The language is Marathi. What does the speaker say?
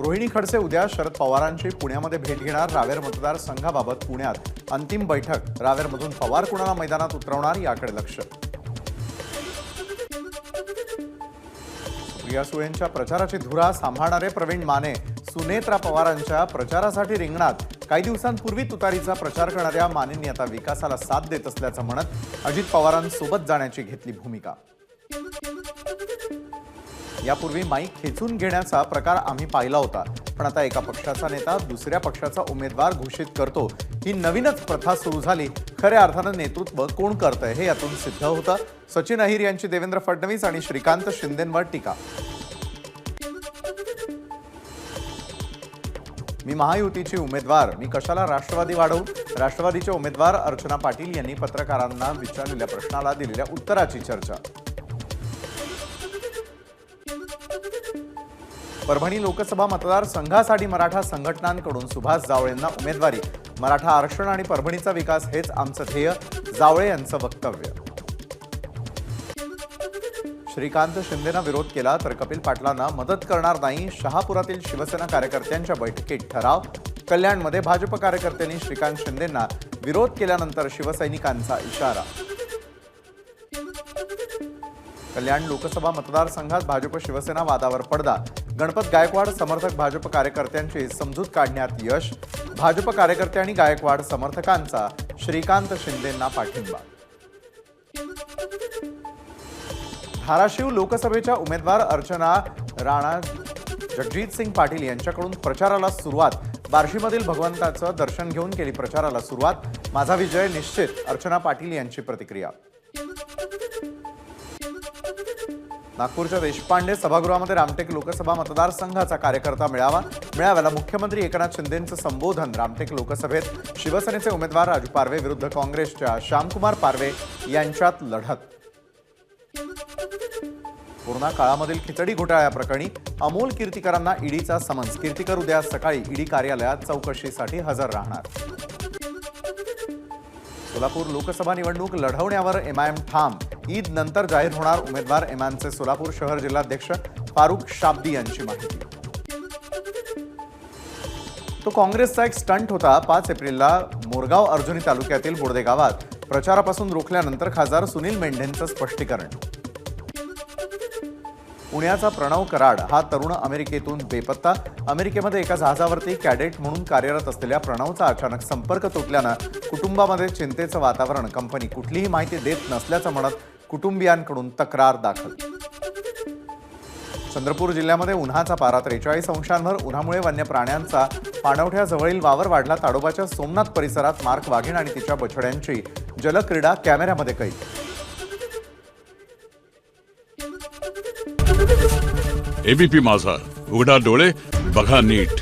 रोहिणी खडसे उद्या शरद पवारांची पुण्यामध्ये भेट घेणार। रावेर मतदारसंघाबाबत पुण्यात अंतिम बैठक। रावेरमधून पवार कुणाला मैदानात उतरवणार याकडे लक्ष। सुप्रिया सुळेंच्या प्रचाराची धुरा सांभाळणारे प्रवीण माने सुनेत्रा पवारांच्या प्रचारासाठी रिंगणात। काही दिवसांपूर्वी तुतारीचा प्रचार करणाऱ्या मानेंनी आता विकासाला साथ देत असल्याचं म्हणत अजित पवारांसोबत जाण्याची घेतली भूमिका। यापूर्वी माईक खेचून घेण्याचा प्रकार आम्ही पाहिला होता, पण आता एका पक्षाचा नेता दुसऱ्या पक्षाचा उमेदवार घोषित करतो ही नवीनच प्रथा सुरू झाली। खऱ्या अर्थाने नेतृत्व कोण करतंय हे यातून सिद्ध होतं। सचिन अहिर यांची देवेंद्र फडणवीस आणि श्रीकांत शिंदेंवर टीका। मी महायुतीची उमेदवार, मी कशाला राष्ट्रवादी वाढवू? राष्ट्रवादीचे उमेदवार अर्चना पाटील यांनी पत्रकारांना विचारलेल्या प्रश्नाला दिलेल्या उत्तराची चर्चा। परभणी लोकसभा मतदारसंघासाठी मराठा संघटनांकडून सुभाष जावळेंना उमेदवारी। मराठा आरक्षण आणि परभणीचा विकास हेच आमचं ध्येय, जावळे यांचं वक्तव्य। श्रीकांत शिंदेंना विरोध केला तर कपिल पाटलांना मदत करणार नाही। शहापुरातील शिवसेना कार्यकर्त्यांच्या बैठकीत ठराव। कल्याणमध्ये भाजप कार्यकर्त्यांनी श्रीकांत शिंदेंना विरोध केल्यानंतर शिवसैनिकांचा इशारा। कल्याण लोकसभा मतदारसंघात भाजप शिवसेना वादावर पडदा। गणपत गायकवाड समर्थक भाजप कार्यकर्त्यांची समजूत काढण्यात यश। भाजप कार्यकर्ते आणि गायकवाड समर्थकांचा श्रीकांत शिंदेंना पाठिंबा। धाराशिव लोकसभेच्या उमेदवार अर्चना राणा जगजीत सिंग पाटील यांच्याकडून प्रचाराला सुरुवात। बार्शीमधील भगवंताचं दर्शन घेऊन केली प्रचाराला सुरुवात। माझा विजय निश्चित, अर्चना पाटील यांची प्रतिक्रिया। नागपूरच्या देशपांडे सभागृहामध्ये रामटेक लोकसभा मतदारसंघाचा कार्यकर्ता मेळावा। मेळाव्याला मुख्यमंत्री एकनाथ शिंदेंचं संबोधन। रामटेक लोकसभेत शिवसेनेचे उमेदवार राजू पारवे विरुद्ध काँग्रेसच्या श्यामकुमार पारवे यांच्यात लढत। कोरोना काळामधील खिचडी घोटाळ्याप्रकरणी अमोल कीर्तीकरांना ईडीचा समन्स। कीर्तीकर उद्या सकाळी ईडी कार्यालयात चौकशीसाठी हजर राहणार। सोलापूर लोकसभा निवडणूक लढवण्यावर एमआयएम ठाम। ईद नंतर जाहीर होणार उमेदवार। एमआयएमचे सोलापूर शहर जिल्हाध्यक्ष फारुख शाब्दी यांची माहिती। तो काँग्रेसचा एक स्टंट होता। 5 एप्रिलला मोरगाव अर्जुनी तालुक्यातील बोर्दे गावात प्रचारापासून रोखल्यानंतर खासदार सुनील मेंढेंचं स्पष्टीकरण। पुण्याचा प्रणव कराड हा तरुण अमेरिकेतून बेपत्ता। अमेरिकेमध्ये एका जहाजावरती कॅडेट म्हणून कार्यरत असलेल्या प्रणवचा अचानक संपर्क तुटल्यानं कुटुंबामध्ये चिंतेचं वातावरण। कंपनी कुठलीही माहिती देत नसल्याचं म्हणत कुटुंबियांकडून तक्रार दाखल। चंद्रपूर जिल्ह्यामध्ये उन्हाचा पारा 43 अंशांवर। उन्हामुळे वन्य प्राण्यांचा पाणवठ्याजवळील वावर वाढला। ताडोबाच्या सोमनाथ परिसरात मार्क वाघीण आणि तिच्या बछड्यांची जलक्रीडा कॅमेऱ्यामध्ये कैद। एबीपी माझा, उघडा डोळे बघा नीट।